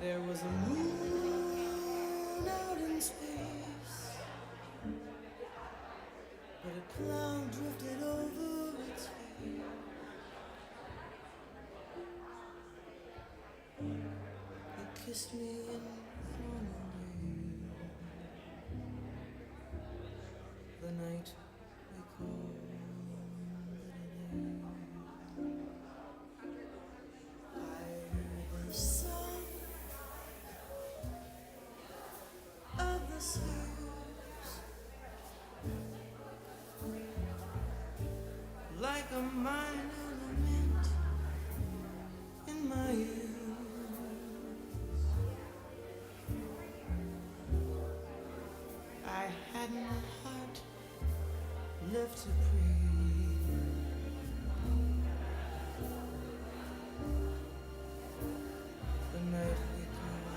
There was a moon out in space, but a cloud drifted over its face. It kissed me and thrown away. The night we called it a day. I heard the song of the spheres, like a minor lament in my ears. I hadn't a heart left to breathe. The night we called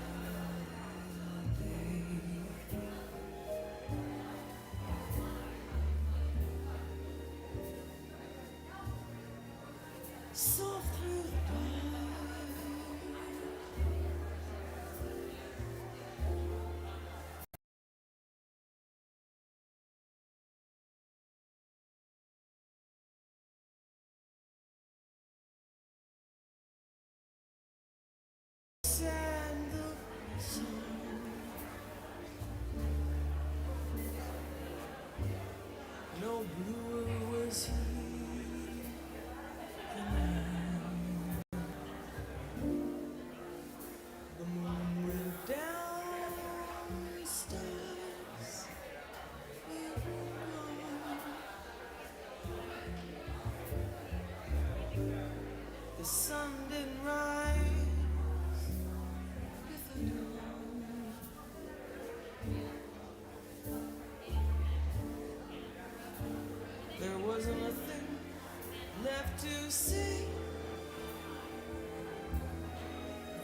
day. Soft through the sand of sun. No bluer was he than I. The moon went down, the stars went on. The sun didn't rise with the dawn. There wasn't a thing left to see.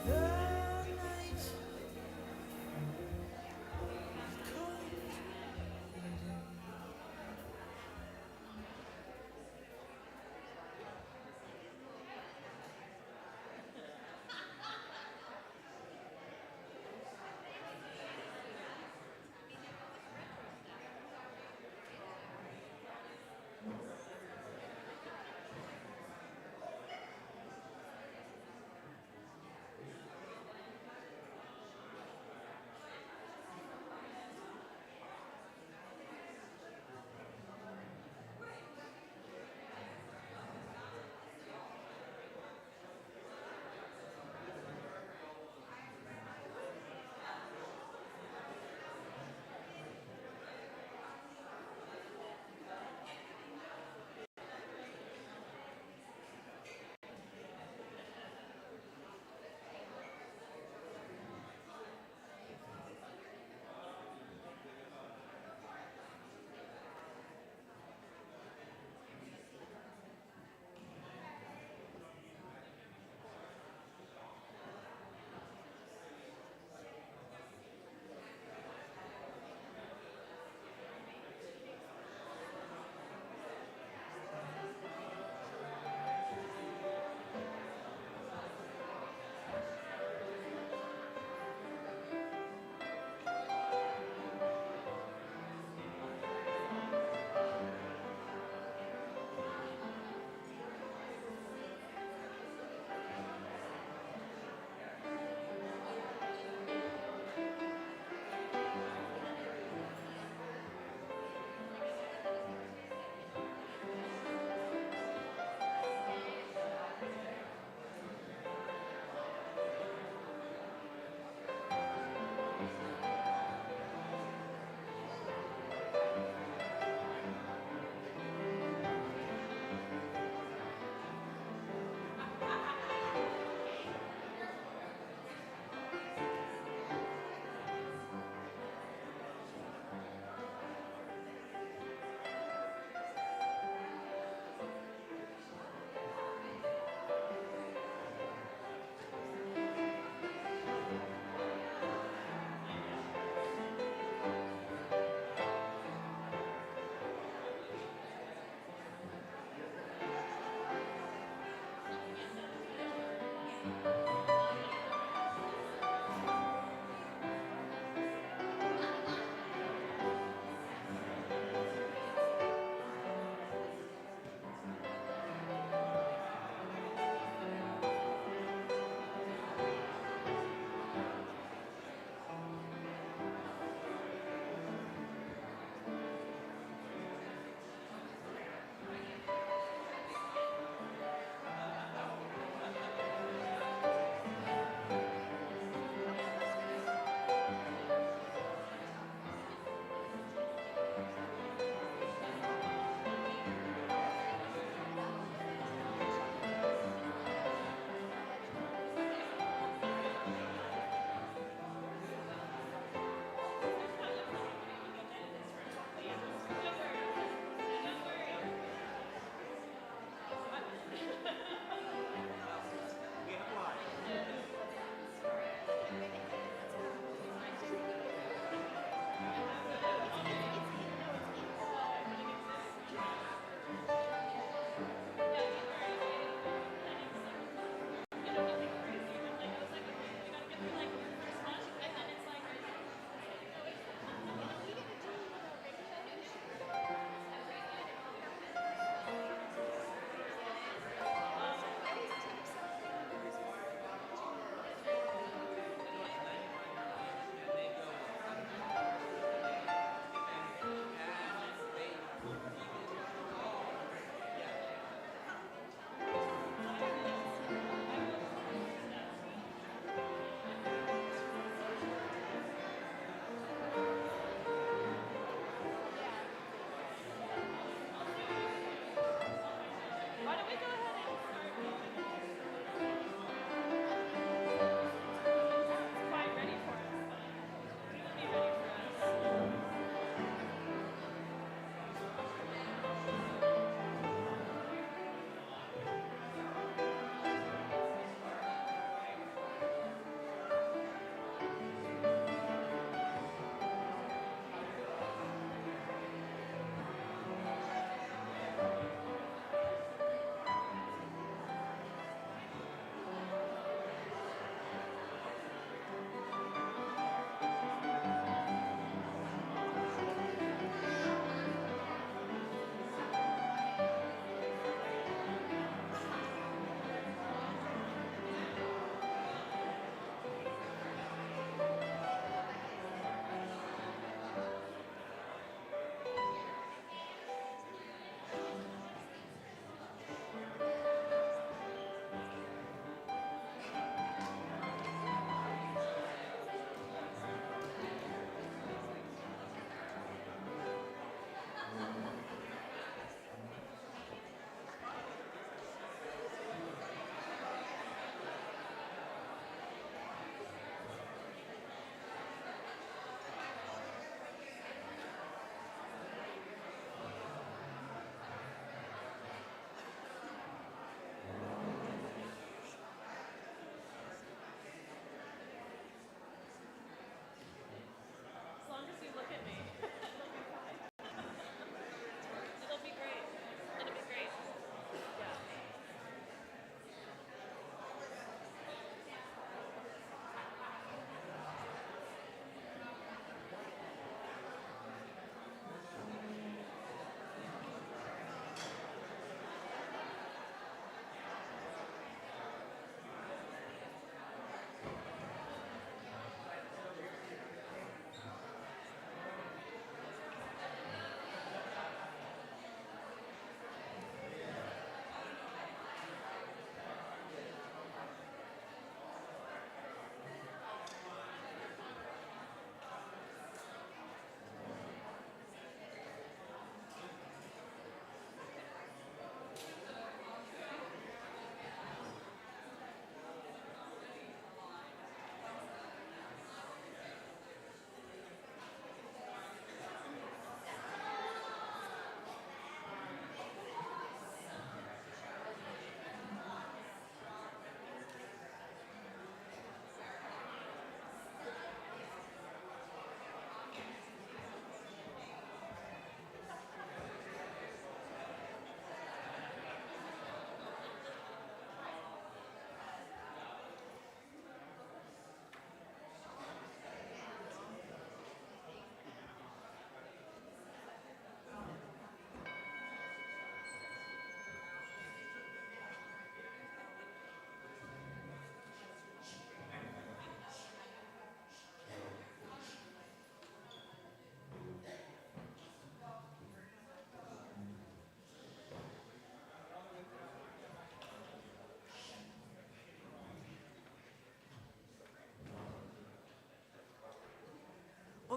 The night was cold and a day.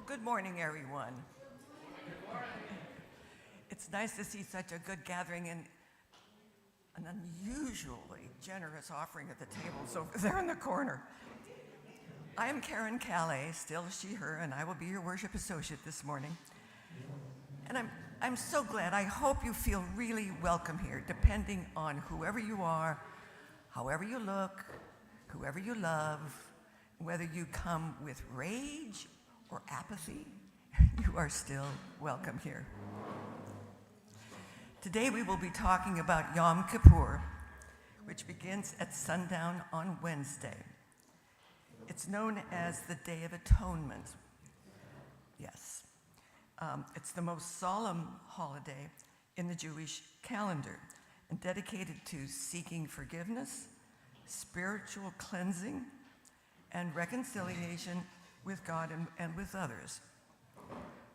Good morning, everyone. It's nice to see such a good gathering and an unusually generous offering at the tables over there in the corner. I am Karen Calais, still she, her, and I will be your worship associate this morning. And I'm so glad. I hope you feel really welcome here, depending on whoever you are, however you look, whoever you love, whether you come with rage or apathy, you are still welcome here. Today we will be talking about Yom Kippur, which begins at sundown on Wednesday. It's known as the Day of Atonement. Yes. It's the most solemn holiday in the Jewish calendar and dedicated to seeking forgiveness, spiritual cleansing, and reconciliation with God and with others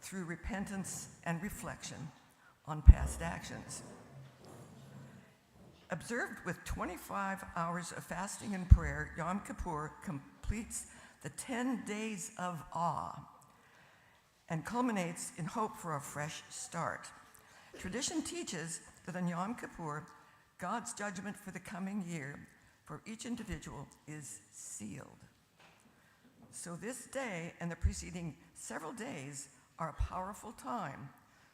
through repentance and reflection on past actions. Observed with 25 hours of fasting and prayer, Yom Kippur completes the 10 days of awe and culminates in hope for a fresh start. Tradition teaches that on Yom Kippur, God's judgment for the coming year for each individual is sealed. So this day and the preceding several days are a powerful time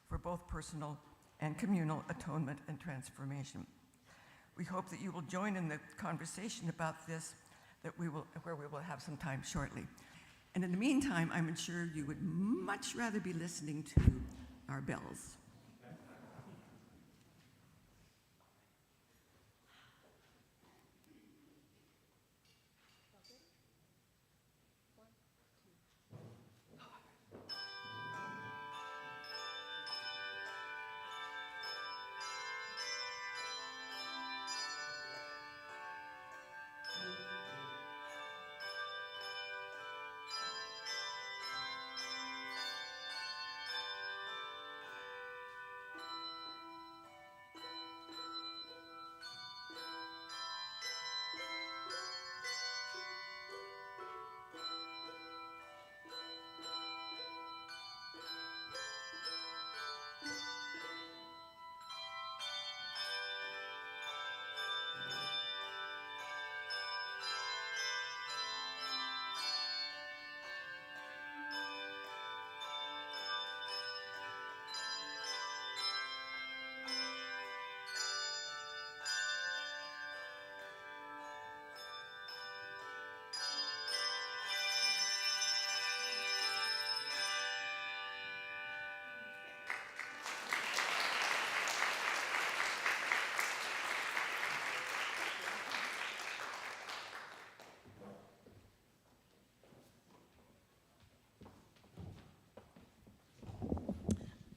for both personal and communal atonement and transformation. We hope that you will join in the conversation about this where we will have some time shortly. And in the meantime, I'm sure you would much rather be listening to our bells.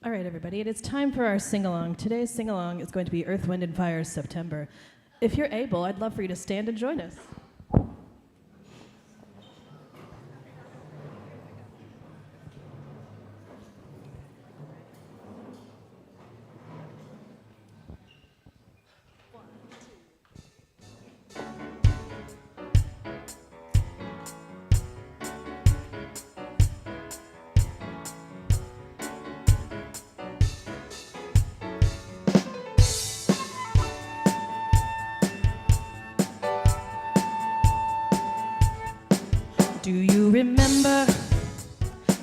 All right, everybody, it is time for our sing-along. Today's sing-along is going to be Earth, Wind, and Fire's September. If you're able, I'd love for you to stand and join us. Do you remember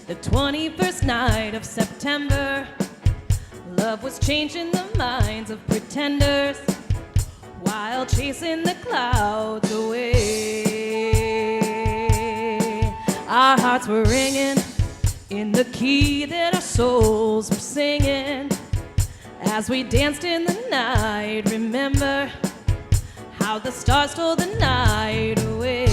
the 21st night of September? Love was changing the minds of pretenders while chasing the clouds away. Our hearts were ringing in the key that our souls were singing as we danced in the night. Remember how the stars stole the night away.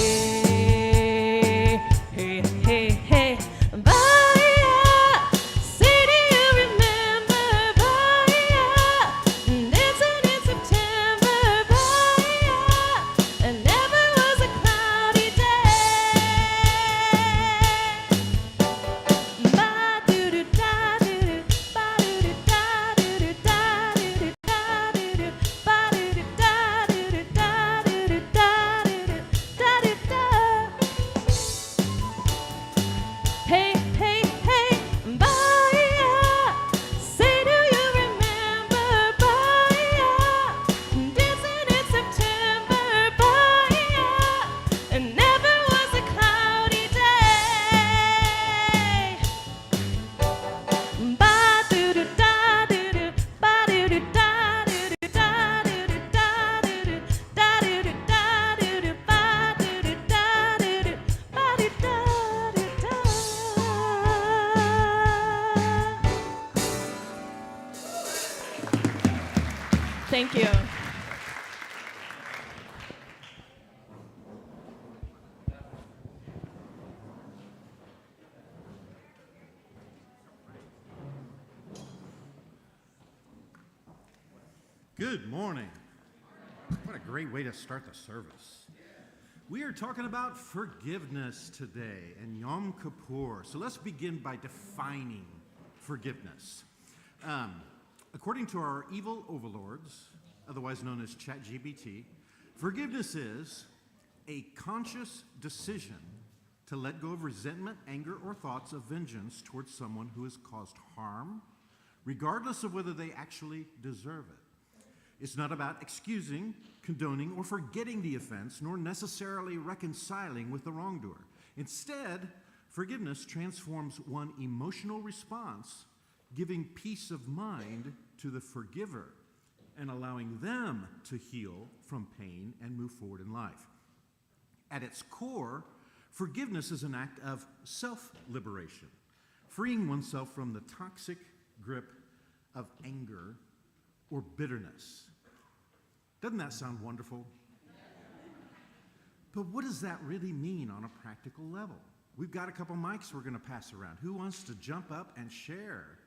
Hey, hey, hey, Bahia, say do you remember Bahia, dancing in September, Bahia, and never was a cloudy day. Ba-do-do-da-do-do, ba-do-do-da-do-do, da-do-do-da-do-do, ba-do-do-da-do-do, da-do-do-da-do-do, da-do-do. Thank you. Good morning. What a great way to start the service. We are talking about forgiveness today and Yom Kippur. So let's begin by defining forgiveness. According to our evil overlords, otherwise known as ChatGPT, forgiveness is a conscious decision to let go of resentment, anger, or thoughts of vengeance towards someone who has caused harm, regardless of whether they actually deserve it. It's not about excusing, condoning, or forgetting the offense, nor necessarily reconciling with the wrongdoer. Instead, forgiveness transforms one emotional response, giving peace of mind to the forgiver and allowing them to heal from pain and move forward in life. At its core, forgiveness is an act of self-liberation, freeing oneself from the toxic grip of anger or bitterness. Doesn't that sound wonderful? But what does that really mean on a practical level? We've got a couple mics we're going to pass around. Who wants to jump up and share?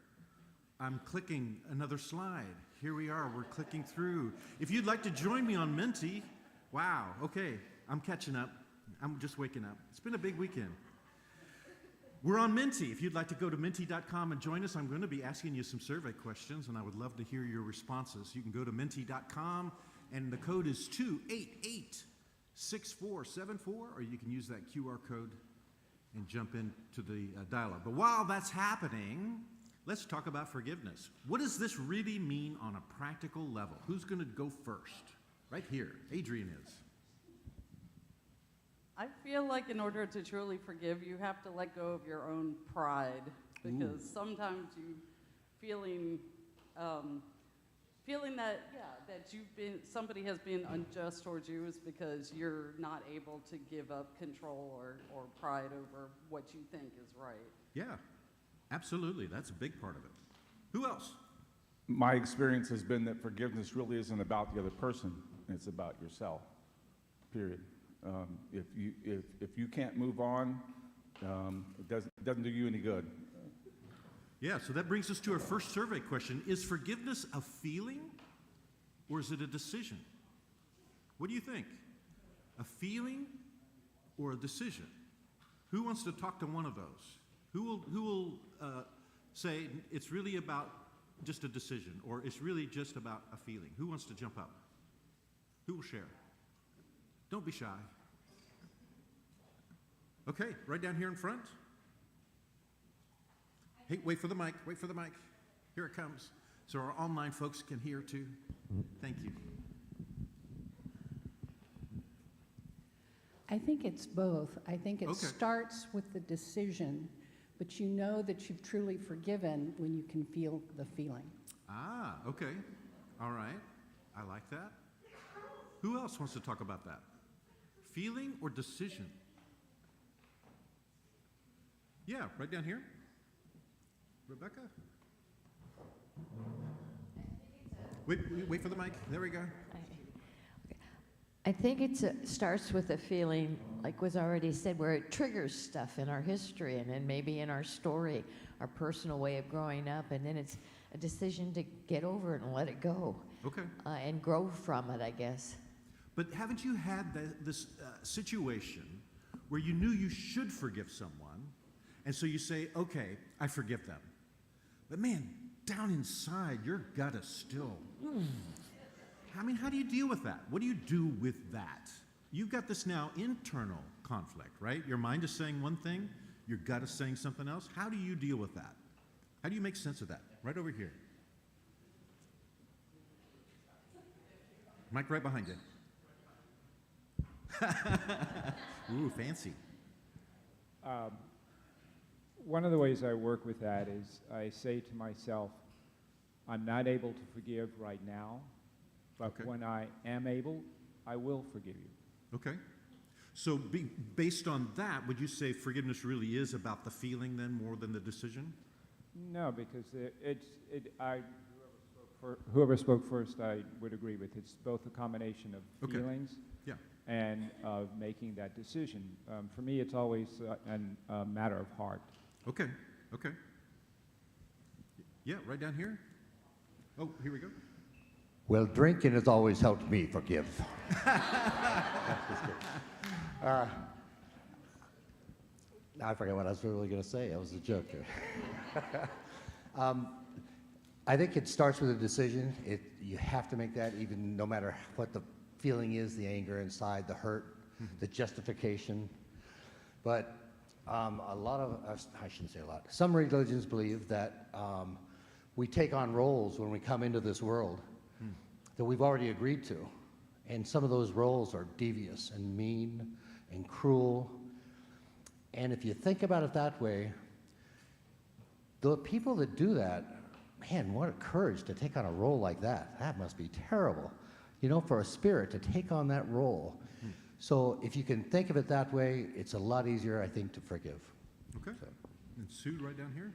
I'm clicking another slide. Here we are. We're clicking through. If you'd like to join me on Menti, wow, okay, I'm catching up. I'm just waking up. It's been a big weekend. We're on Menti. If you'd like to go to menti.com and join us, I'm going to be asking you some survey questions, and I would love to hear your responses. You can go to menti.com, and the code is 288-6474, or you can use that QR code and jump into the dialogue. But while that's happening, let's talk about forgiveness. What does this really mean on a practical level? Who's going to go first? Right here. Adrian is. I feel like in order to truly forgive, you have to let go of your own pride, because sometimes you feeling that somebody has been unjust towards you is because you're not able to give up control or pride over what you think is right. Yeah, absolutely. That's a big part of it. Who else? My experience has been that forgiveness really isn't about the other person, it's about yourself, period. If you can't move on, it doesn't do you any good. Yeah, so that brings us to our first survey question. Is forgiveness a feeling or is it a decision? What do you think? A feeling or a decision? Who wants to talk to one of those? Who will say it's really about just a decision or it's really just about a feeling? Who wants to jump up? Who will share? Don't be shy. Okay, right down here in front. Hey, wait for the mic, wait for the mic. Here it comes. So our online folks can hear too. Thank you. I think it's both. I think it Okay. starts with the decision, but you know that you've truly forgiven when you can feel the feeling. Ah, okay. All right. I like that. Who else wants to talk about that? Feeling or decision? Yeah, right down here. Rebecca? Wait for the mic. There we go. I think it starts with a feeling, like was already said, where it triggers stuff in our history and then maybe in our story, our personal way of growing up, and then it's a decision to get over it and let it go. Okay. And grow from it, I guess. But haven't you had this situation where you knew you should forgive someone, and so you say, okay, I forgive them. But man, down inside, your gut is still, I mean, how do you deal with that? What do you do with that? You've got this now internal conflict, right? Your mind is saying one thing, your gut is saying something else. How do you deal with that? How do you make sense of that? Right over here. Mike, right behind you. Ooh, fancy. One of the ways I work with that is I say to myself, I'm not able to forgive right now, but Okay. when I am able, I will forgive you. Okay. So based on that, would you say forgiveness really is about the feeling then more than the decision? No, because I for whoever spoke first, I would agree with. It's both a combination of Okay. feelings Yeah. and of making that decision. For me, it's always a matter of heart. Okay. Okay. Yeah, right down here. Oh, here we go. Well, drinking has always helped me forgive. I forget what I was really going to say. I was a joke there. I think it starts with a decision. You have to make that, even no matter what the feeling is, the anger inside, the hurt, the justification. But a lot of, I shouldn't say a lot, some religions believe that we take on roles when we come into this world that we've already agreed to. And some of those roles are devious and mean and cruel. And if you think about it that way, the people that do that, man, what a courage to take on a role like that. That must be terrible, you know, for a spirit to take on that role. So if you can think of it that way, it's a lot easier, I think, to forgive. Okay. And Sue, right down here.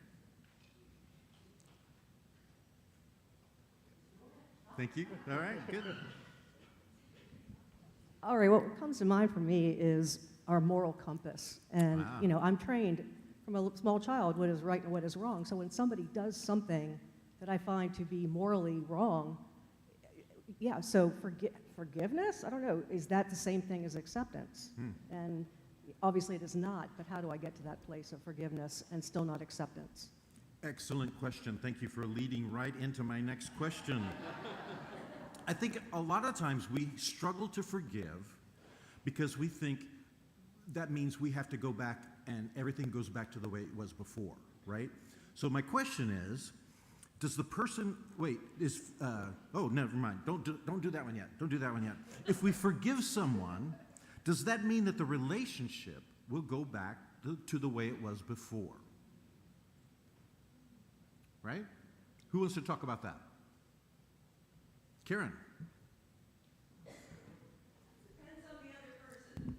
Thank you. All right, good. All right, what comes to mind for me is our moral compass. And, Wow. you know, I'm trained from a small child what is right and what is wrong. So when somebody does something that I find to be morally wrong, yeah, so forgiveness? I don't know. Is that the same thing as acceptance? And obviously it is not, but how do I get to that place of forgiveness and still not acceptance? Excellent question. Thank you for leading right into my next question. I think a lot of times we struggle to forgive because we think that means we have to go back and everything goes back to the way it was before, right? So my question is, does the person, oh, never mind. Don't do that one yet. Don't do that one yet. If we forgive someone, does that mean that the relationship will go back to the way it was before? Right? Who wants to talk about that? Karen. Depends on the other person.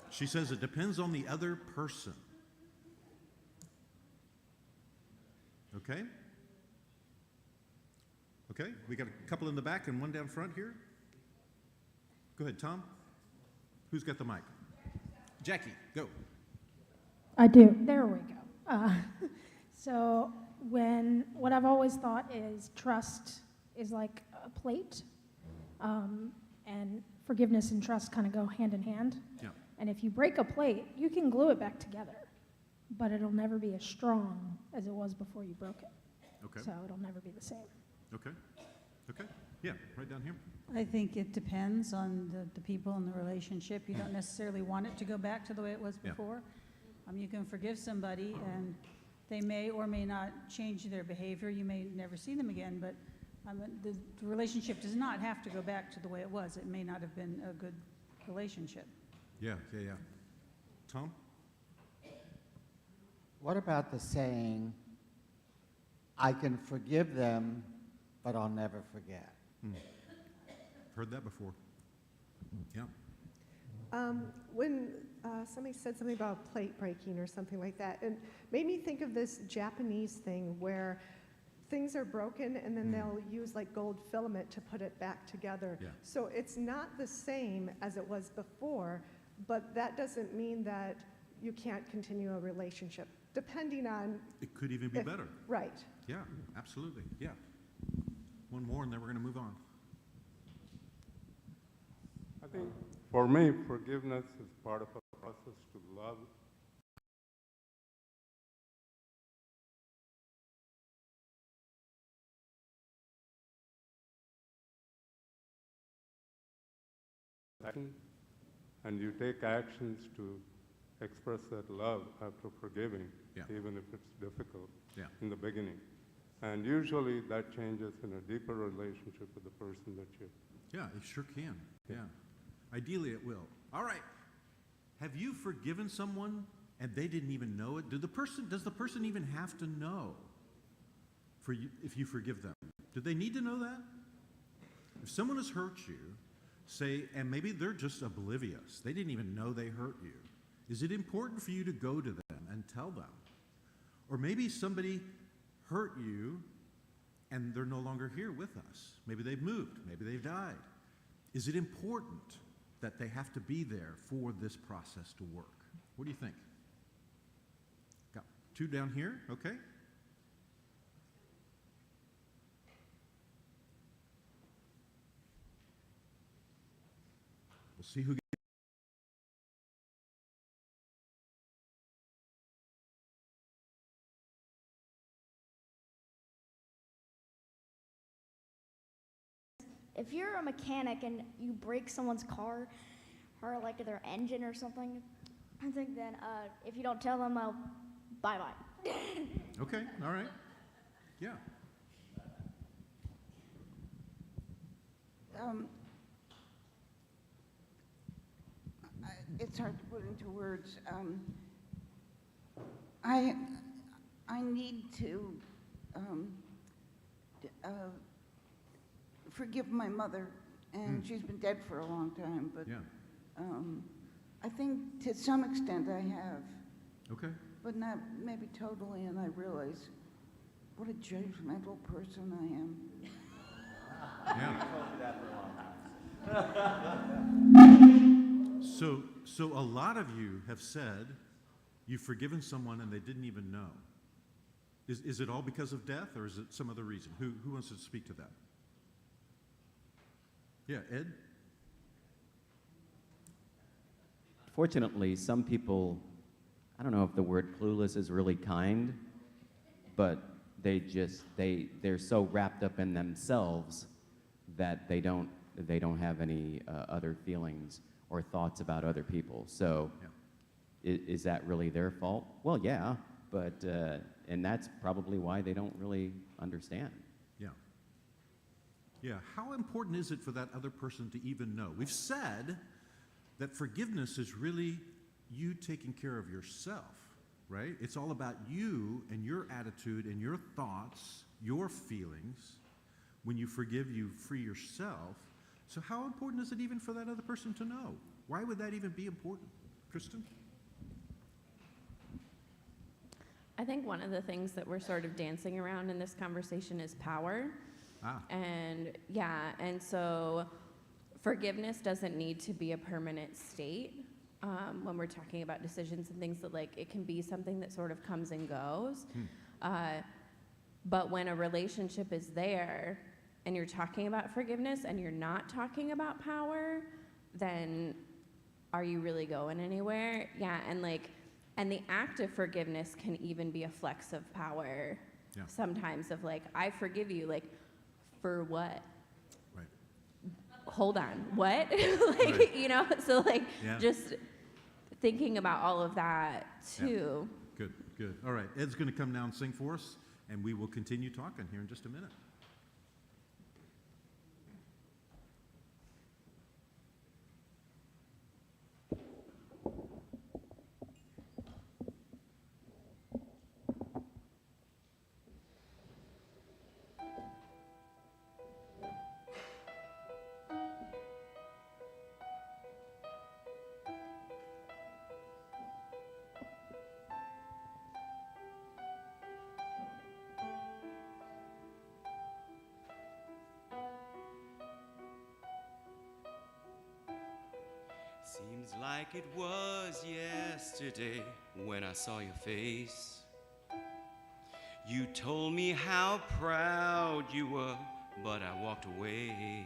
She says it depends on the other person. Okay? Okay, we got a couple in the back and one down front here. Go ahead, Tom. Who's got the mic? Jackie, go. I do. There we go. So what I've always thought is trust is like a plate, and forgiveness and trust kind of go hand in hand. Yeah. And if you break a plate, you can glue it back together, but it'll never be as strong as it was before you broke it. Okay. So it'll never be the same. Okay. Okay. Yeah, right down here. I think it depends on the people and the relationship. You don't necessarily want it to go back to the way it was Yeah. before. You can forgive somebody and they may or may not change their behavior. You may never see them again, but the relationship does not have to go back to the way it was. It may not have been a good relationship. Yeah. Tom? What about the saying, I can forgive them, but I'll never forget? Heard that before. Yeah. When somebody said something about plate breaking or something like that, it made me think of this Japanese thing where things are broken and then they'll use like gold filament to put it back together. Yeah. So it's not the same as it was before, but that doesn't mean that you can't continue a relationship, depending on... It could even be better. Right. Yeah, absolutely. Yeah. One more and then we're going to move on. I think for me, forgiveness is part of a process to love. And you take actions to express that love after forgiving, Yeah. even if it's difficult Yeah. in the beginning. And usually that changes in a deeper relationship with the person that you... Yeah, it sure can. Yeah. Ideally, it will. All right. Have you forgiven someone and they didn't even know it? Does the person even have to know for you, if you forgive them? Do they need to know that? If someone has hurt you, say, and maybe they're just oblivious, they didn't even know they hurt you, is it important for you to go to them and tell them? Or maybe somebody hurt you and they're no longer here with us. Maybe they've moved, maybe they've died. Is it important that they have to be there for this process to work? What do you think? Got two down here, okay. We'll see who gets. If you're a mechanic and you break someone's car or like their engine or something, I think then if you don't tell them, bye-bye. Okay, all right. Yeah. It's hard to put into words. I need to forgive my mother, and she's been dead for a long time, but Yeah. I think to some extent I have, Okay. but not maybe totally, and I realize what a judgmental person I am. So a lot of you have said you've forgiven someone and they didn't even know. Is it all because of death, or is it some other reason? Who wants to speak to that? Yeah, Ed? Fortunately, some people, I don't know if the word clueless is really kind, but they're so wrapped up in themselves that they don't have any other feelings or thoughts about other people. So is that really their fault? Well, yeah, but, and that's probably why they don't really understand. Yeah. Yeah, how important is it for that other person to even know? We've said that forgiveness is really you taking care of yourself, right? It's all about you and your attitude and your thoughts, your feelings. When you forgive, you free yourself. So how important is it even for that other person to know? Why would that even be important? Kristen? I think one of the things that we're sort of dancing around in this conversation is power. And yeah, and so forgiveness doesn't need to be a permanent state when we're talking about decisions and things that it can be something that sort of comes and goes. But when a relationship is there and you're talking about forgiveness and you're not talking about power, then are you really going anywhere? Yeah, and the act of forgiveness can even be a flex of power sometimes of I forgive you, for what? Right. Hold on, what? Right. You know, so just thinking about all of that too. Good, good. All right, Ed's going to come now and sing for us, and we will continue talking here in just a minute. Seems like it was yesterday when I saw your face. You told me how proud you were, but I walked away.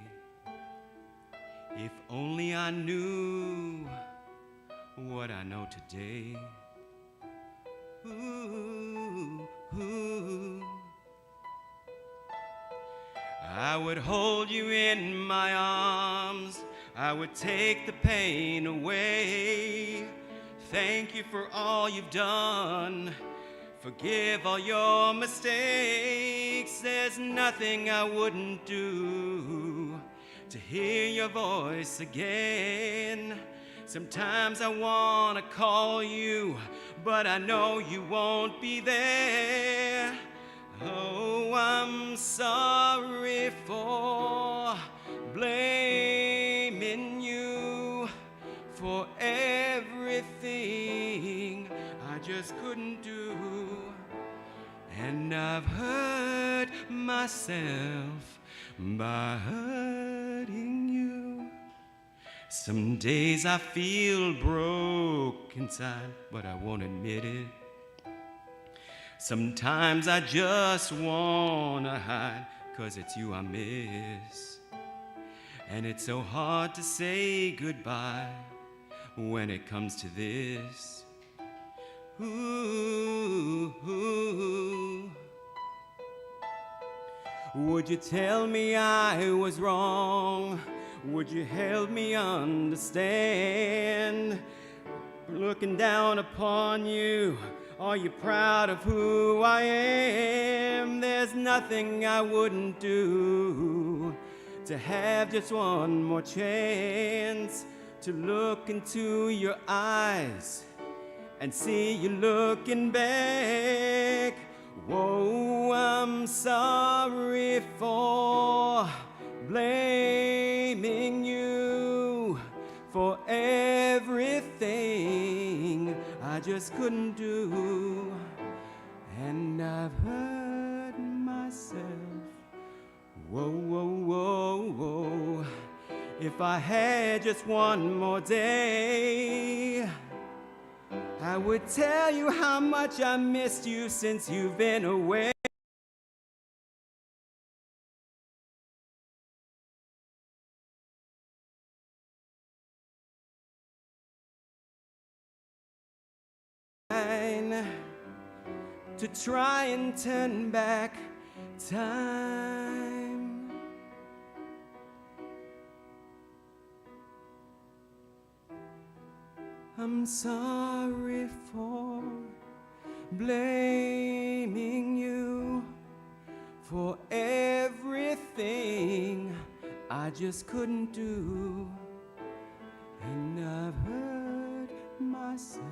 If only I knew what I know today. Ooh, ooh. I would hold you in my arms, I would take the pain away. Thank you for all you've done. Forgive all your mistakes. There's nothing I wouldn't do to hear your voice again. Sometimes I want to call you, but I know you won't be there. Oh, I'm sorry for blaming you for everything I just couldn't do. And I've hurt myself by hurting you. Some days I feel broke inside, but I won't admit it. Sometimes I just wanna hide, 'cause it's you I miss. And it's so hard to say goodbye when it comes to this. Ooh, ooh. Would you tell me I was wrong? Would you help me understand? Looking down upon you, are you proud of who I am? There's nothing I wouldn't do to have just one more chance to look into your eyes and see you looking back. Whoa, I'm sorry for blaming you for everything I just couldn't do. And I've hurt myself. Whoa, whoa, whoa, whoa. If I had just one more day, I would tell you how much I missed you since you've been away. To try and turn back time. I'm sorry for blaming you for everything I just couldn't do. And I've hurt myself.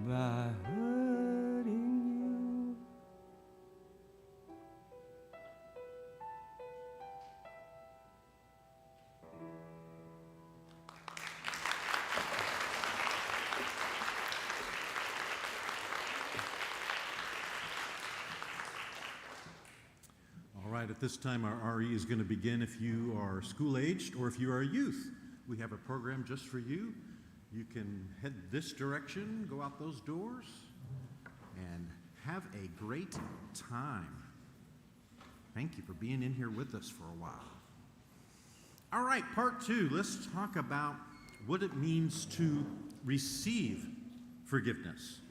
By hurting you. All right, at this time, our RE is going to begin. If you are school-aged or if you are a youth, we have a program just for you. You can head this direction, go out those doors, and have a great time. Thank you for being in here with us for a while. All right, part two. Let's talk about what it means to receive forgiveness.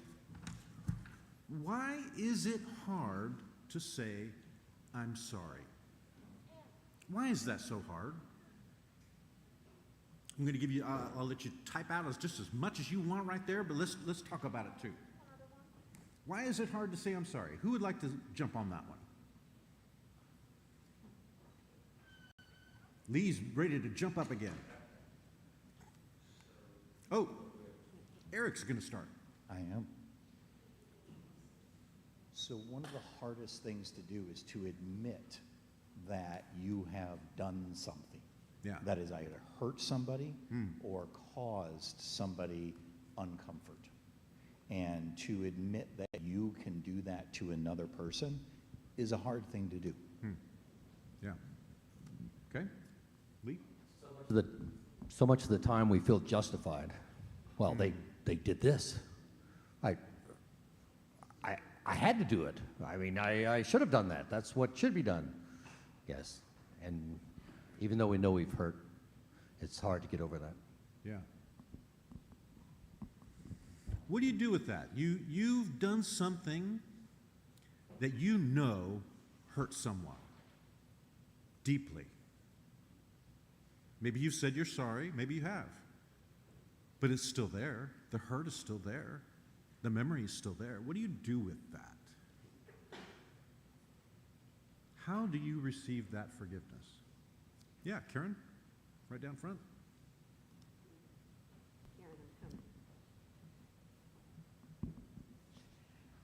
Why is it hard to say, I'm sorry? Why is that so hard? I'm going to give you, I'll let you type out just as much as you want right there, but let's talk about it too. Why is it hard to say I'm sorry? Who would like to jump on that one? Lee's ready to jump up again. Oh, Eric's going to start. I am. So one of the hardest things to do is to admit that you have done something. Yeah. That is either hurt somebody or caused somebody uncomfort. And to admit that you can do that to another person is a hard thing to do. Yeah. Okay. Lee? So much of the time we feel justified. Well, they did this. I had to do it. I mean, I should have done that. That's what should be done. Yes. And even though we know we've hurt, it's hard to get over that. Yeah. What do you do with that? You've done something that you know hurt someone deeply. Maybe you've said you're sorry, maybe you have. But it's still there. The hurt is still there. The memory is still there. What do you do with that? How do you receive that forgiveness? Yeah, Karen, right down front.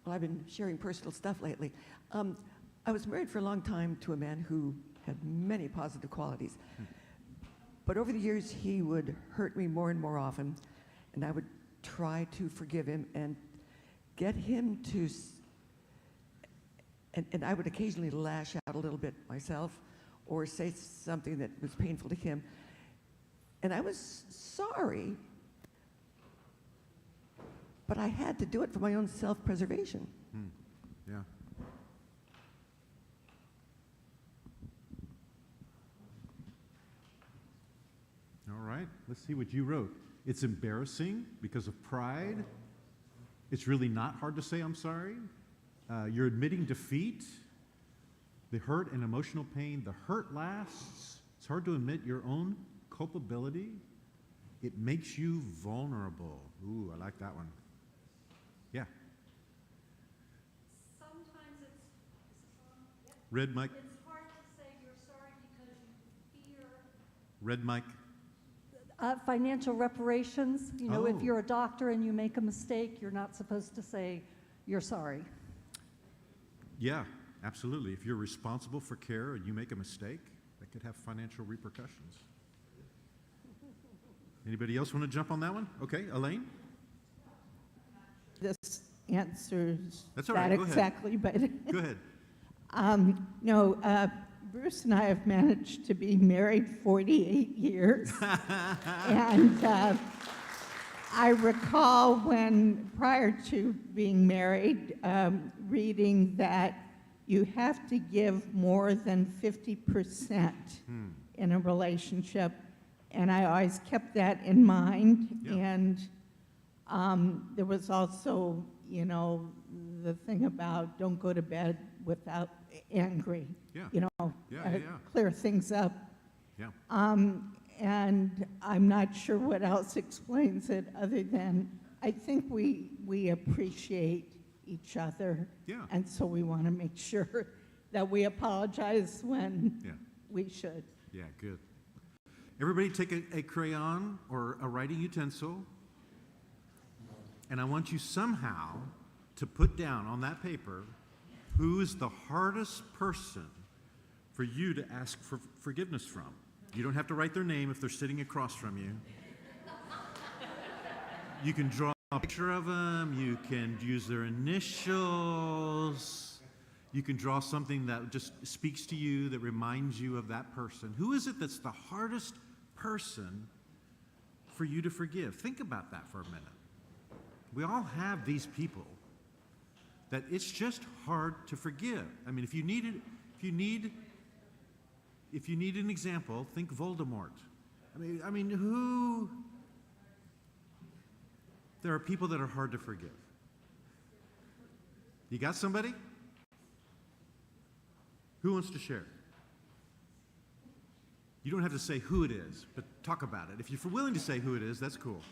Well, I've been sharing personal stuff lately. I was married for a long time to a man who had many positive qualities. But over the years, he would hurt me more and more often, and I would try to forgive him and get him to, and I would occasionally lash out a little bit myself or say something that was painful to him. And I was sorry, but I had to do it for my own self-preservation. Yeah. All right, let's see what you wrote. It's embarrassing because of pride. It's really not hard to say I'm sorry. You're admitting defeat. The hurt and emotional pain, the hurt lasts. It's hard to admit your own culpability. It makes you vulnerable. Ooh, I like that one. Yeah. Sometimes is this on? Yep. Red mic. It's hard to say you're sorry because you fear Red mic. financial reparations. You know, Oh. if you're a doctor and you make a mistake, you're not supposed to say you're sorry. Yeah, absolutely. If you're responsible for care and you make a mistake, that could have financial repercussions. Anybody else want to jump on that one? Okay, Elaine? This answers That's all that right, go ahead. exactly, but Go ahead. no, Bruce and I have managed to be married 48 years, and I recall when, prior to being married, reading that you have to give more than 50% in a relationship, and I always kept that in mind. Yeah. And there was also, you know, the thing about don't go to bed without angry. Yeah. You know, Yeah. clear things up. Yeah. And I'm not sure what else explains it other than I think we appreciate each other. Yeah. And so we want to make sure that we apologize when Yeah. we should. Yeah, good. Everybody take a crayon or a writing utensil, and I want you somehow to put down on that paper who is the hardest person for you to ask for forgiveness from. You don't have to write their name if they're sitting across from you. You can draw a picture of them. You can use their initials. You can draw something that just speaks to you, that reminds you of that person. Who is it that's the hardest person for you to forgive? Think about that for a minute. We all have these people that it's just hard to forgive. I mean, if you need an example, think Voldemort. I mean, who? There are people that are hard to forgive. You got somebody? Who wants to share? You don't have to say who it is, but talk about it. If you're willing to say who it is, that's cool.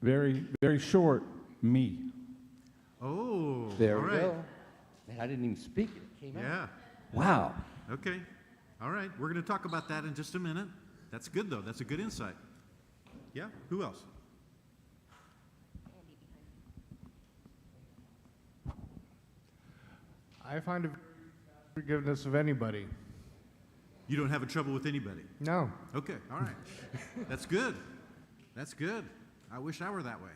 Very, very short, me. Oh, There all we right. go. Man, I didn't even speak it. It came out. Yeah. Wow. Okay. All right. We're going to talk about that in just a minute. That's good, though. That's a good insight. Yeah? Who else? I find forgiveness of anybody. You don't have a trouble with anybody? No. Okay. All right. That's good. That's good. I wish I were that way.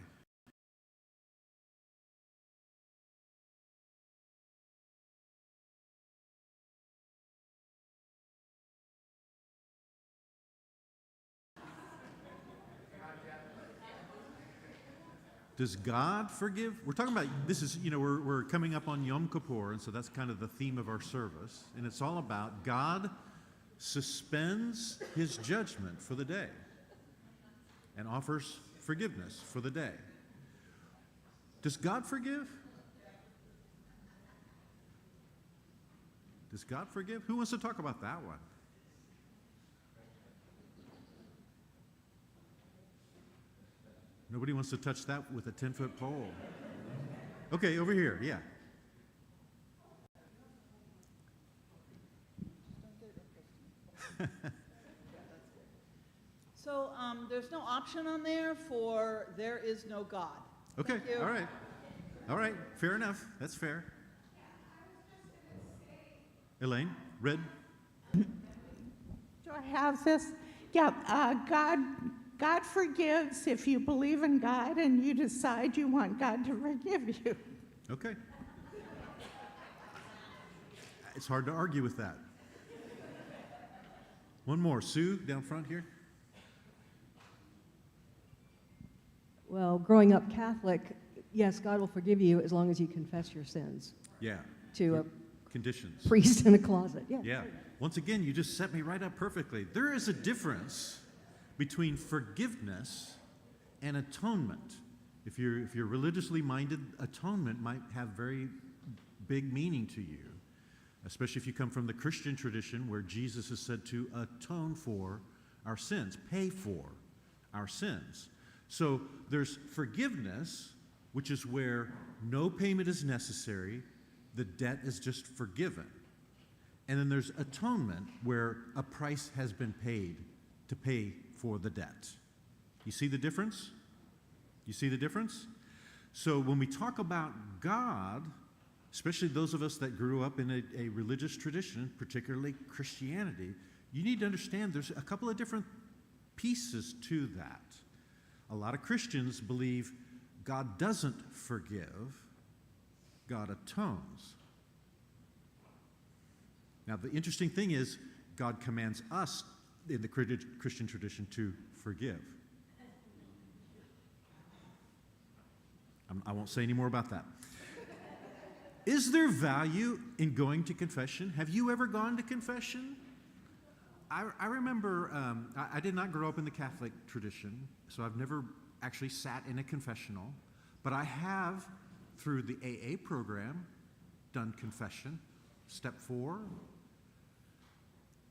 Does God forgive? We're talking about, this is, you know, we're coming up on Yom Kippur, and so that's kind of the theme of our service. And it's all about God suspends his judgment for the day and offers forgiveness for the day. Does God forgive? Does God forgive? Who wants to talk about that one? Nobody wants to touch that with a 10-foot pole. Okay, over here, yeah. So there's no option on there for there is no God. Okay, Thank you. all right. All right, fair enough. That's fair. Elaine, red? Do I have this? Yeah, God forgives if you believe in God and you decide you want God to forgive you. Okay. It's hard to argue with that. One more. Sue, down front here. Well, growing up Catholic, yes, God will forgive you as long as you confess your sins Yeah. to a Conditions. priest in a closet. Yeah. Yeah. Once again, you just set me right up perfectly. There is a difference between forgiveness and atonement. If you're religiously minded, atonement might have very big meaning to you, especially if you come from the Christian tradition where Jesus is said to atone for our sins, pay for our sins. So there's forgiveness, which is where no payment is necessary, the debt is just forgiven. And then there's atonement, where a price has been paid to pay for the debt. You see the difference? You see the difference? So when we talk about God, especially those of us that grew up in a religious tradition, particularly Christianity, you need to understand there's a couple of different pieces to that. A lot of Christians believe God doesn't forgive, God atones. Now, the interesting thing is, God commands us in the Christian tradition to forgive. I won't say any more about that. Is there value in going to confession? Have you ever gone to confession? I remember, I did not grow up in the Catholic tradition, so I've never actually sat in a confessional, but I have, through the AA program, done confession, step 4.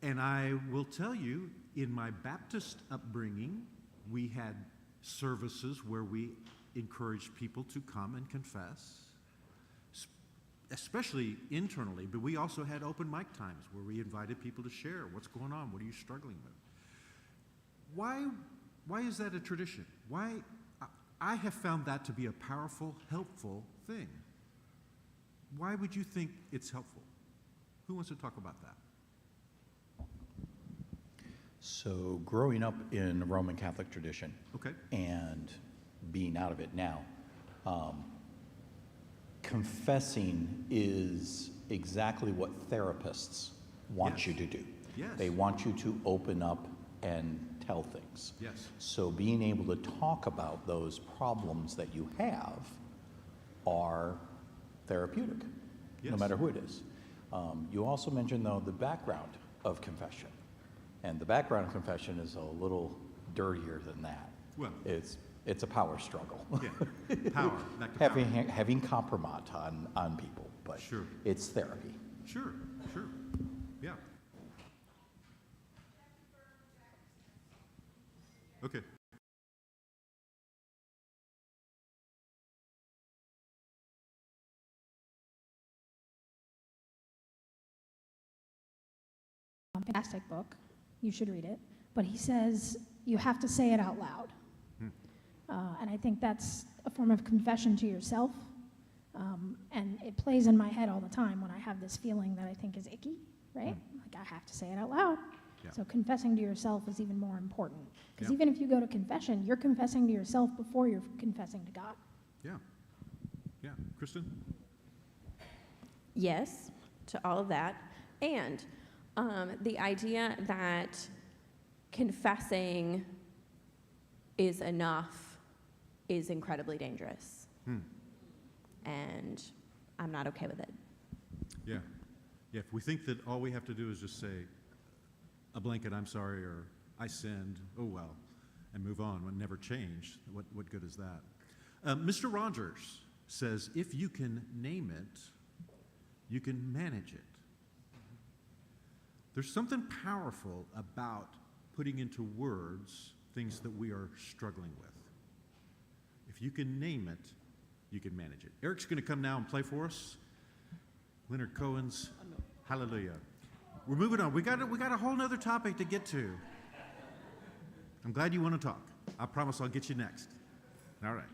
And I will tell you, in my Baptist upbringing, we had services where we encouraged people to come and confess, especially internally, but we also had open mic times where we invited people to share what's going on, what are you struggling with. Why is that a tradition? Why? I have found that to be a powerful, helpful thing. Why would you think it's helpful? Who wants to talk about that? So growing up in the Roman Catholic tradition, okay, and being out of it now, confessing is exactly what therapists want Yes. you to do. Yes. They want you to open up and tell things. Yes. So being able to talk about those problems that you have are therapeutic, no Yes. matter who it is. You also mentioned, though, the background of confession. And the background of confession is a little dirtier than that. Well. It's a power struggle. Yeah, power, back to power. Having compromise on people, but Sure. it's therapy. Sure, yeah. Okay. Fantastic book. You should read it. But he says you have to say it out loud. And I think that's a form of confession to yourself. And it plays in my head all the time when I have this feeling that I think is icky, right? Like I have to say it out loud. Yeah. So confessing to yourself is even more important. Because Yeah. even if you go to confession, you're confessing to yourself before you're confessing to God. Yeah. Yeah. Kristen? Yes, to all of that. And the idea that confessing is enough is incredibly dangerous. And I'm not okay with it. Yeah. Yeah, if we think that all we have to do is just say a blanket, I'm sorry, or I sinned, oh well, and move on, and never change, what good is that? Mr. Rogers says, if you can name it, you can manage it. There's something powerful about putting into words things that we are struggling with. If you can name it, you can manage it. Eric's going to come now and play for us. Leonard Cohen's Hallelujah. We're moving on. We got a whole other topic to get to. I'm glad you want to talk. I promise I'll get you next. All right.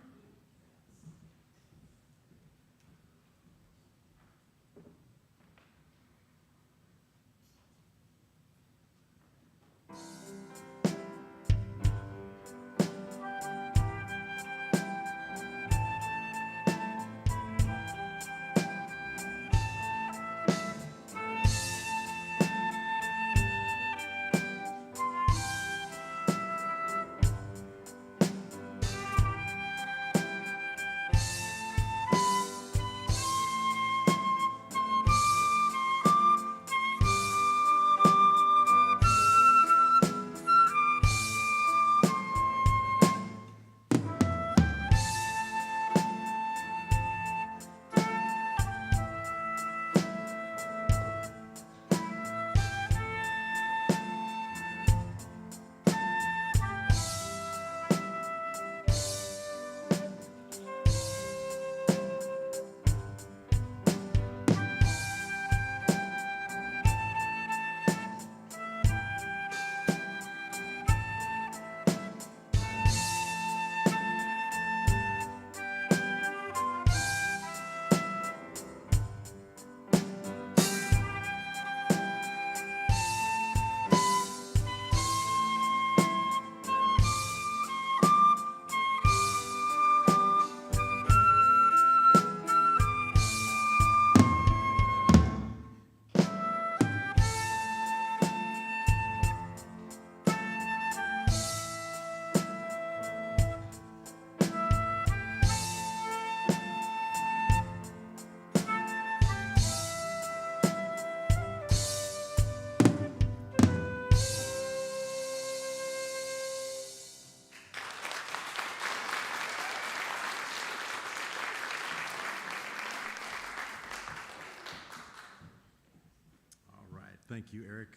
Thank you, Eric.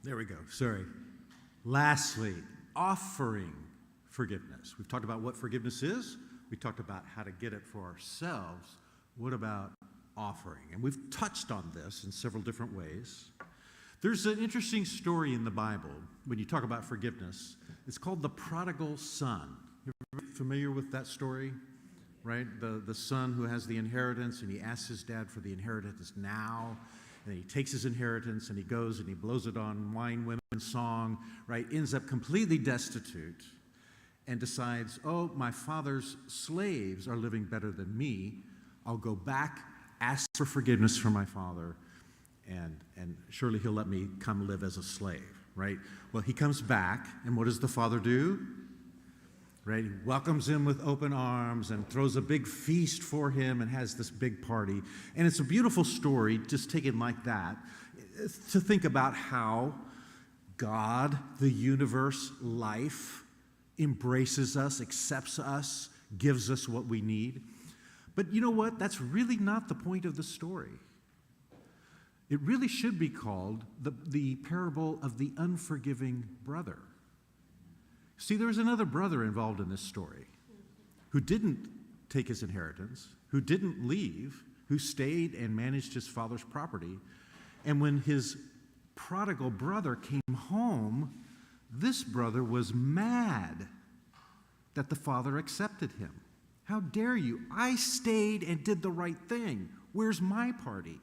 There we go. Sorry. Lastly, offering forgiveness. We've talked about what forgiveness is. We talked about how to get it for ourselves. What about offering? And we've touched on this in several different ways. There's an interesting story in the Bible when you talk about forgiveness. It's called the prodigal son. You're familiar with that story? Right? The son who has the inheritance, and he asks his dad for the inheritance now, and he takes his inheritance and he goes and he blows it on wine, women, song, right? Ends up completely destitute and decides, oh, my father's slaves are living better than me. I'll go back, ask for forgiveness from my father, and surely he'll let me come live as a slave, right? Well, he comes back, and what does the father do? Right? He welcomes him with open arms and throws a big feast for him and has this big party. And it's a beautiful story, just taken like that, to think about how God, the universe, life, embraces us, accepts us, gives us what we need. But you know what? That's really not the point of the story. It really should be called the parable of the unforgiving brother. See, there was another brother involved in this story who didn't take his inheritance, who didn't leave, who stayed and managed his father's property. And when his prodigal brother came home, this brother was mad that the father accepted him. How dare you? I stayed and did the right thing. Where's my party?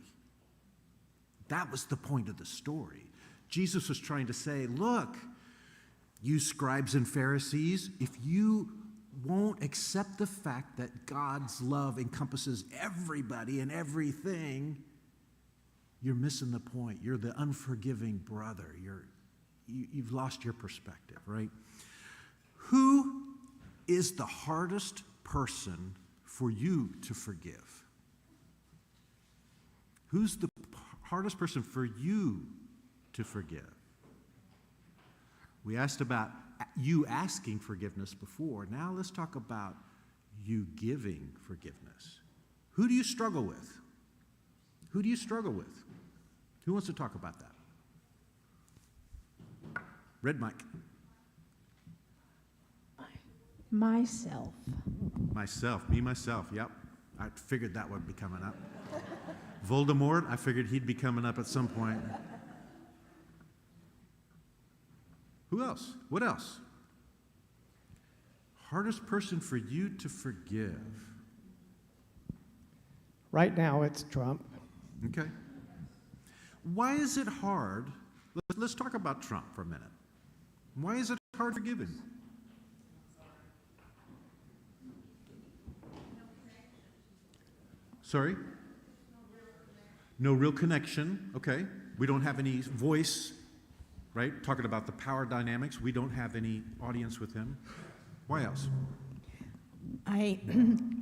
That was the point of the story. Jesus was trying to say, look, you scribes and Pharisees, if you won't accept the fact that God's love encompasses everybody and everything, you're missing the point. You're the unforgiving brother. You've lost your perspective, right? Who is the hardest person for you to forgive? Who's the hardest person for you to forgive? We asked about you asking forgiveness before. Now let's talk about you giving forgiveness. Who do you struggle with? Who do you struggle with? Who wants to talk about that? Red mic. Myself. Myself, me, myself, yep. I figured that would be coming up. Voldemort, I figured he'd be coming up at some point. Who else? What else? Hardest person for you to forgive? Right now, it's Trump. Okay. Why is it hard? Let's talk about Trump for a minute. Why is it hard to forgive him? Sorry? No real connection. Okay. We don't have any voice, right? Talking about the power dynamics. We don't have any audience with him. Why else?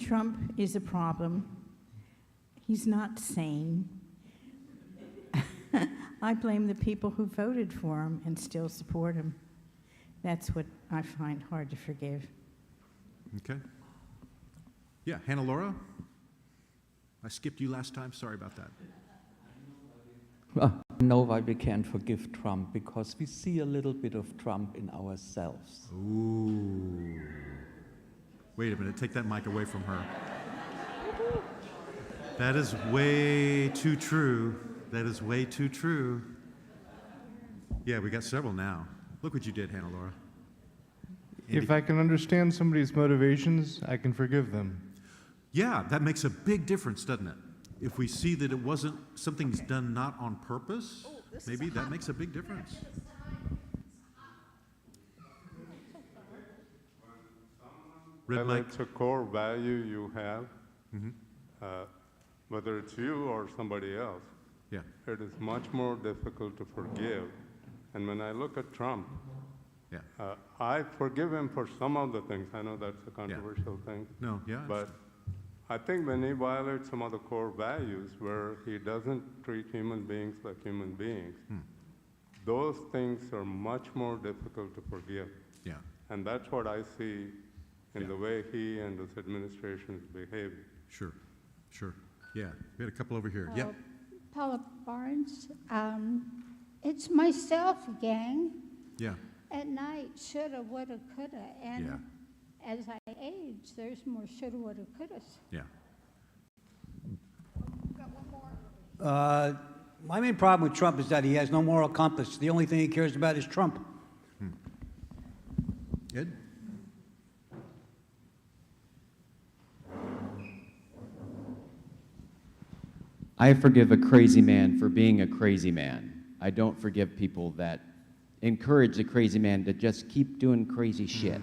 Trump is a problem. He's not sane. I blame the people who voted for him and still support him. That's what I find hard to forgive. Okay. Yeah, Hannah Laura? I skipped you last time. Sorry about that. I know why we can't forgive Trump, because we see a little bit of Trump in ourselves. Ooh. Wait a minute, take that mic away from her. That is way too true. That is way too true. Yeah, we got several now. Look what you did, Hannah Laura. If I can understand somebody's motivations, I can forgive them. Yeah, that makes a big difference, doesn't it? If we see that it wasn't, something's done not on purpose, maybe that makes a big difference. It's a core value you have, whether it's you or somebody else. Yeah. It is much more difficult to forgive. And when I look at Trump, I forgive him for some of the things. I know that's a controversial thing. No, yeah. But I think when he violates some of the core values where he doesn't treat human beings like human beings, those things are much more difficult to forgive. Yeah. And that's what I see in the way he and his administration is behaving. Sure, sure. Yeah, we had a couple over here. Yep. Paula Barnes. It's myself, gang. Yeah. At night, shoulda, woulda, coulda. And Yeah. as I age, there's more shoulda, woulda, couldas. Yeah. My main problem with Trump is that he has no moral compass. The only thing he cares about is Trump. Ed? I forgive a crazy man for being a crazy man. I don't forgive people that encourage a crazy man to just keep doing crazy shit.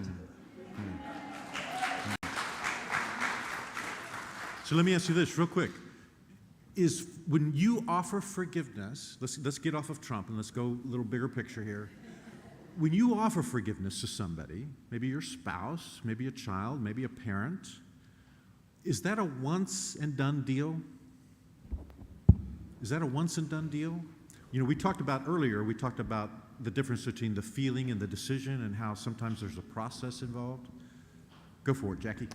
So let me ask you this real quick. Is when you offer forgiveness, let's get off of Trump and let's go a little bigger picture here. When you offer forgiveness to somebody, maybe your spouse, maybe a child, maybe a parent, is that a once and done deal? Is that a once and done deal? You know, we talked about the difference between the feeling and the decision and how sometimes there's a process involved. Go for it, Jackie.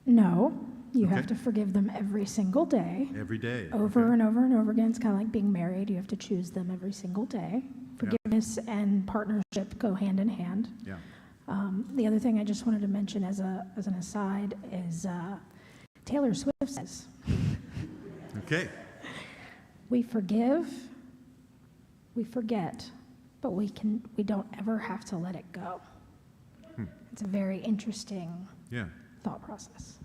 No, you Okay. have to forgive them every single day. Every day. Over and over and over again. It's kind of like being married. You have to choose them every single day. Forgiveness and partnership go hand in hand. Yeah. The other thing I just wanted to mention as an aside is Taylor Swift says, Okay. we forgive, we forget, but we don't ever have to let it go. It's a very interesting Yeah. thought process.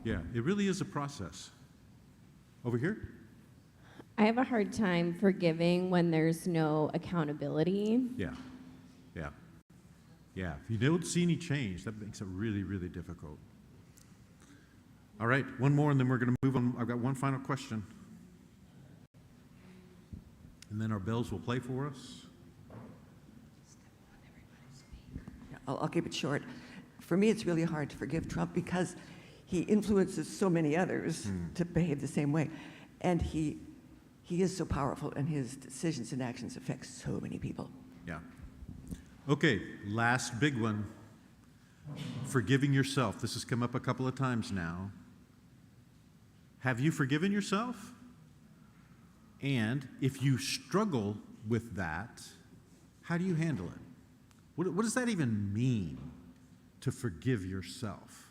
Yeah. It really is a process. Over here? I have a hard time forgiving when there's no accountability. Yeah. Yeah. Yeah. If you don't see any change, that makes it really, really difficult. All right. One more, and then we're going to move on. I've got one final question. And then our bells will play for us. I'll keep it short. For me, it's really hard to forgive Trump because he influences so many others to behave the same way. And he is so powerful, and his decisions and actions affect so many people. Yeah. Okay, last big one. Forgiving yourself. This has come up a couple of times now. Have you forgiven yourself? And if you struggle with that, how do you handle it? What does that even mean, to forgive yourself?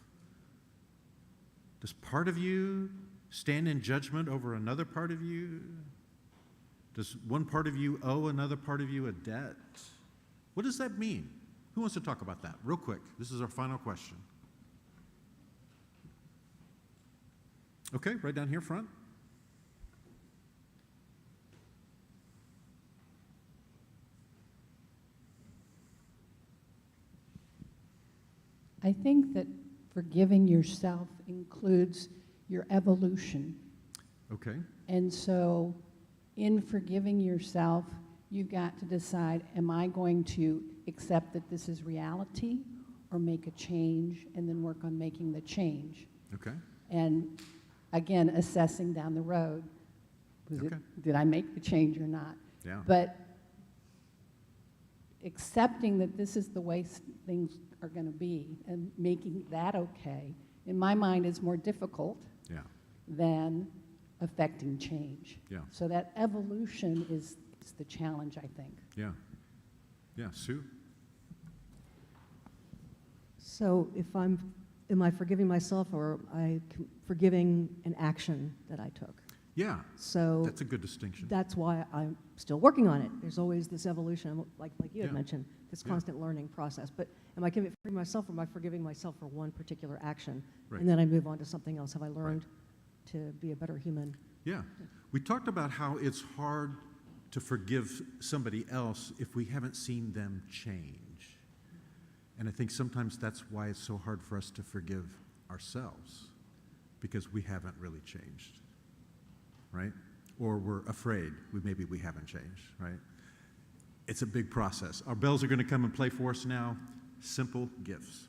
Does part of you stand in judgment over another part of you? Does one part of you owe another part of you a debt? What does that mean? Who wants to talk about that? Real quick. This is our final question. Okay, right down here front. I think that forgiving yourself includes your evolution. Okay. And so, in forgiving yourself, you've got to decide, am I going to accept that this is reality or make a change and then work on making the change? Okay. And again, assessing down the road, did I make the change or not? Yeah. But accepting that this is the way things are going to be and making that okay, in my mind, is more difficult than affecting change. Yeah. So that evolution is the challenge, I think. Yeah. Yeah, Sue? So am I forgiving myself, or forgiving an action that I took? Yeah. So that's a good distinction. That's why I'm still working on it. There's always this evolution, like you had Yeah. mentioned, this Yeah. constant learning process. But am I forgiving myself, or am I forgiving myself for one particular action? Right. And then I move on to something else. Have I learned to be a better human? Yeah. We talked about how it's hard to forgive somebody else if we haven't seen them change. And I think sometimes that's why it's so hard for us to forgive ourselves, because we haven't really changed, right? Or we're afraid maybe we haven't changed, right? It's a big process. Our bells are going to come and play for us now. Simple gifts.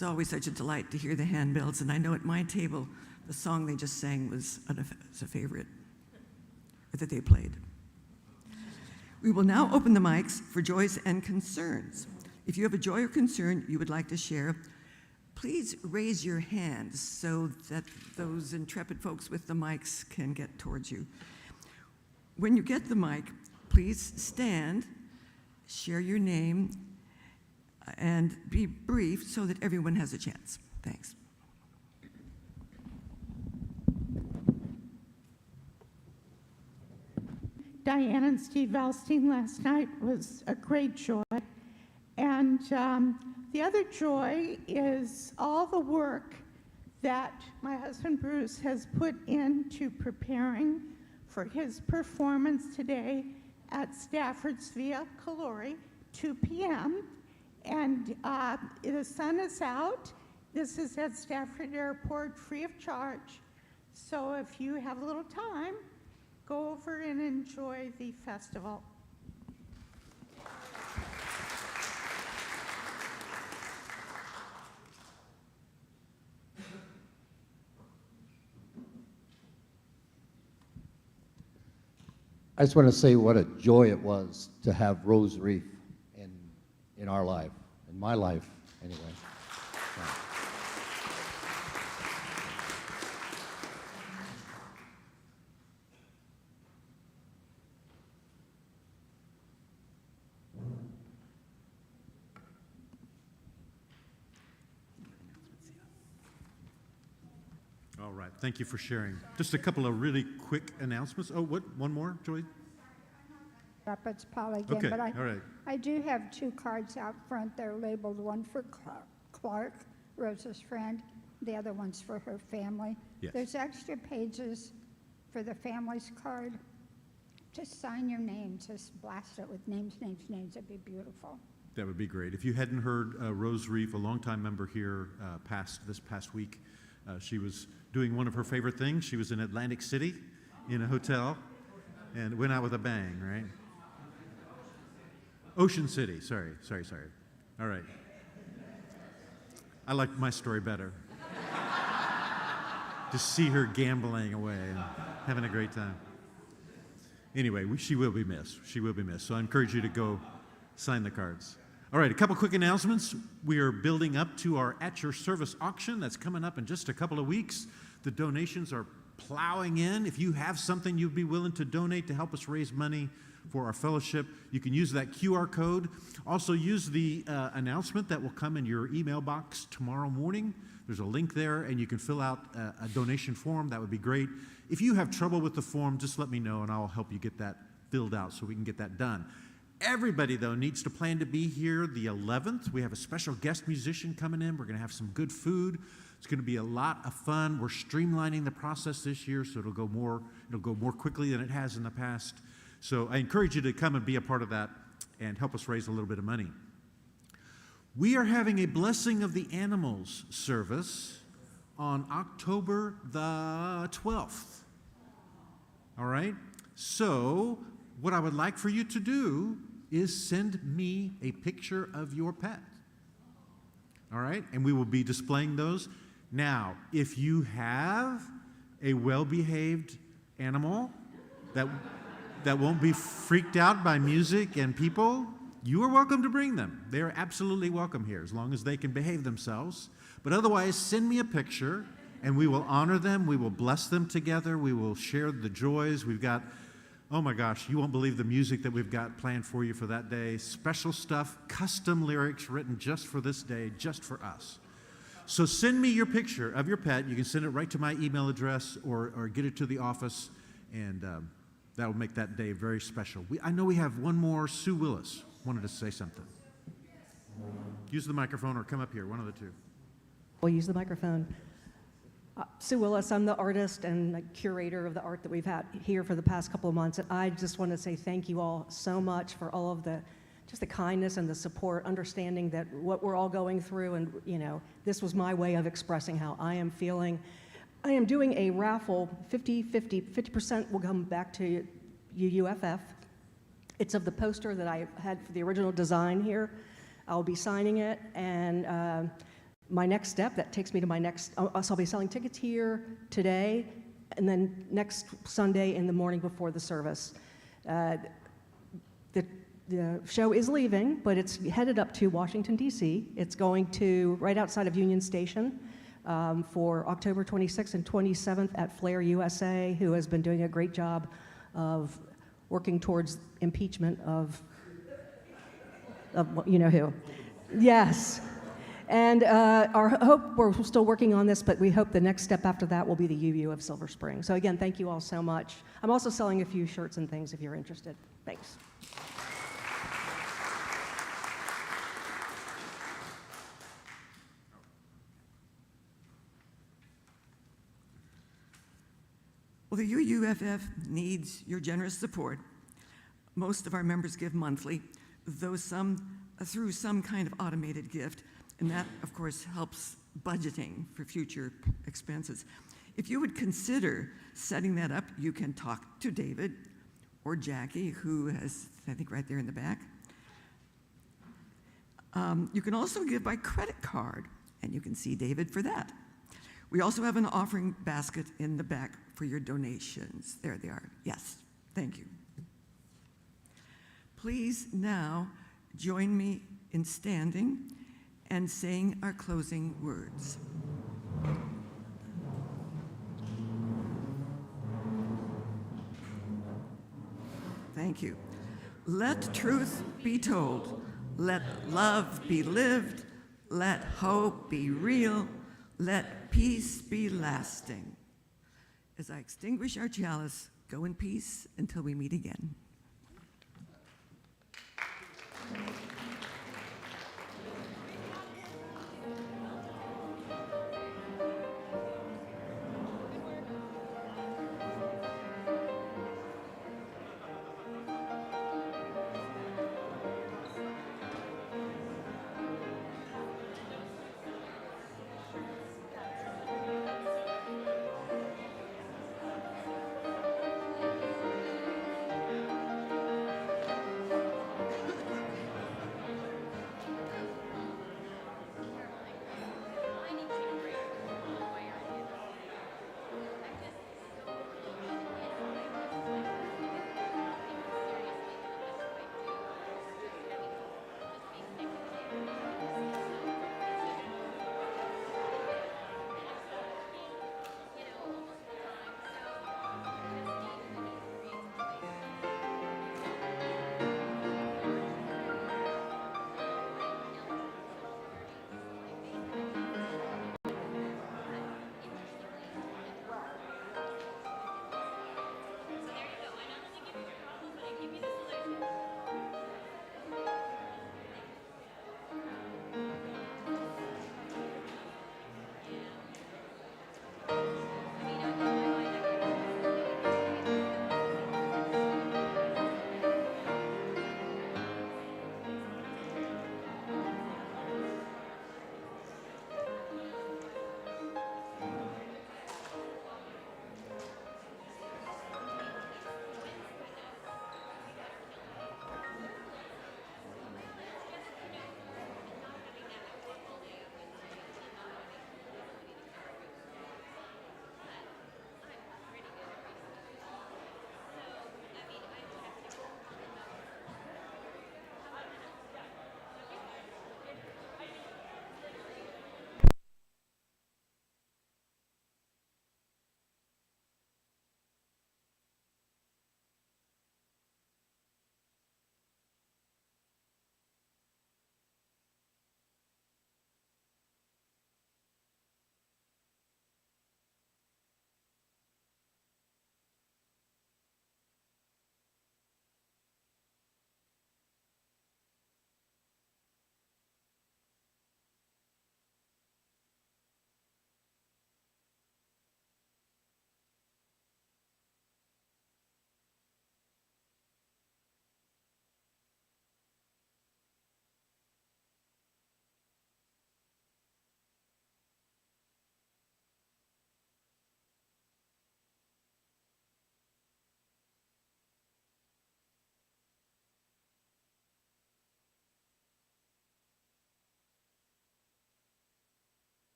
It's always such a delight to hear the handbells, and I know at my table, the song they just sang was a favorite that they played. We will now open the mics for joys and concerns. If you have a joy or concern you would like to share, please raise your hand so that those intrepid folks with the mics can get towards you. When you get the mic, please stand, share your name, and be brief so that everyone has a chance. Thanks. Diane and Steve Valstein last night was a great joy. And the other joy is all the work that my husband Bruce has put into preparing for his performance today at Stafford's Via Calori, 2 p.m. And the sun is out. This is at Stafford Airport, free of charge. So if you have a little time, go over and enjoy the festival. I just want to say what a joy it was to have Rose Reef in our life, in my life anyway. All right, thank you for sharing. Just a couple of really quick announcements. Oh, what? One more, Joy? It's Paul again, Okay, but all right. I do have 2 cards out front. They're labeled, one for Clark, Rose's friend, the other one's for her family. Yes. There's extra pages for the family's card. Just sign your name, just blast it with names. It'd be beautiful. That would be great. If you hadn't heard, Rose Reef, a longtime member here, this past week, she was doing one of her favorite things. She was in Atlantic City in a hotel and went out with a bang, right? Ocean City, sorry. All right. I like my story better. To see her gambling away and having a great time. Anyway, she will be missed. She will be missed. So I encourage you to go sign the cards. All right, a couple quick announcements. We are building up to our At Your Service auction. That's coming up in just a couple of weeks. The donations are plowing in. If you have something you'd be willing to donate to help us raise money for our fellowship, you can use that QR code. Also use the announcement that will come in your email box tomorrow morning. There's a link there, and you can fill out a donation form. That would be great. If you have trouble with the form, just let me know, and I'll help you get that filled out so we can get that done. Everybody, though, needs to plan to be here the 11th. We have a special guest musician coming in. We're going to have some good food. It's going to be a lot of fun. We're streamlining the process this year, so it'll go more quickly than it has in the past. So I encourage you to come and be a part of that and help us raise a little bit of money. We are having a Blessing of the Animals service on October the 12th. All right? So what I would like for you to do is send me a picture of your pet. All right? And we will be displaying those. Now, if you have a well-behaved animal that won't be freaked out by music and people, you are welcome to bring them. They are absolutely welcome here, as long as they can behave themselves. But otherwise, send me a picture, and we will honor them. We will bless them together. We will share the joys. We've got, oh my gosh, you won't believe the music that we've got planned for you for that day. Special stuff, custom lyrics written just for this day, just for us. So send me your picture of your pet. You can send it right to my email address or get it to the office, and that will make that day very special. I know we have one more. Sue Willis wanted to say something. Use the microphone or come up here, one of the two. We'll use the microphone. Sue Willis, I'm the artist and the curator of the art that we've had here for the past couple of months. And I just want to say thank you all so much for all of the kindness and the support, understanding that what we're all going through, and this was my way of expressing how I am feeling. I am doing a raffle, 50% will come back to UUFF. It's of the poster that I had for the original design here. I'll be signing it, and my next step, that takes me to my next, so I'll be selling tickets here today, and then next Sunday in the morning before the service. The show is leaving, but it's headed up to Washington, D.C. It's going to right outside of Union Station for October 26th and 27th at Flair USA, who has been doing a great job of working towards impeachment of you know who. Yes. And our hope, we're still working on this, but we hope the next step after that will be the UU of Silver Spring. So again, thank you all so much. I'm also selling a few shirts and things if you're interested. Thanks. Well, the UUFF needs your generous support. Most of our members give monthly, though some through some kind of automated gift, and that, of course, helps budgeting for future expenses. If you would consider setting that up, you can talk to David or Jackie, who is, I think, right there in the back. You can also give by credit card, and you can see David for that. We also have an offering basket in the back for your donations. There they are. Yes, thank you. Please now join me in standing and saying our closing words. Thank you. Let truth be told. Let love be lived. Let hope be real. Let peace be lasting. As I extinguish our chalice, go in peace until we meet again.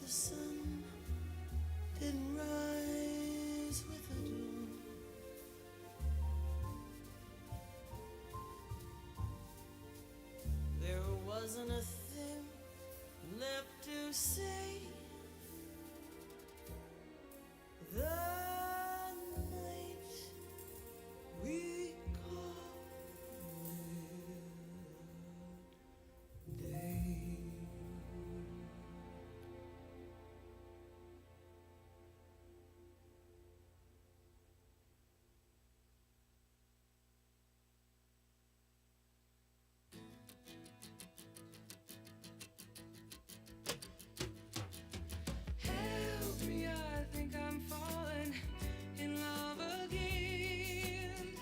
the sun didn't rise with the dawn. There wasn't a thing left to say. The night we call day. Help me, I think I'm falling in love again.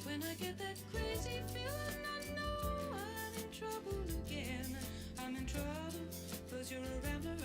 When I get that crazy feeling, I know I'm in trouble again. I'm in trouble, 'cause you're a rambler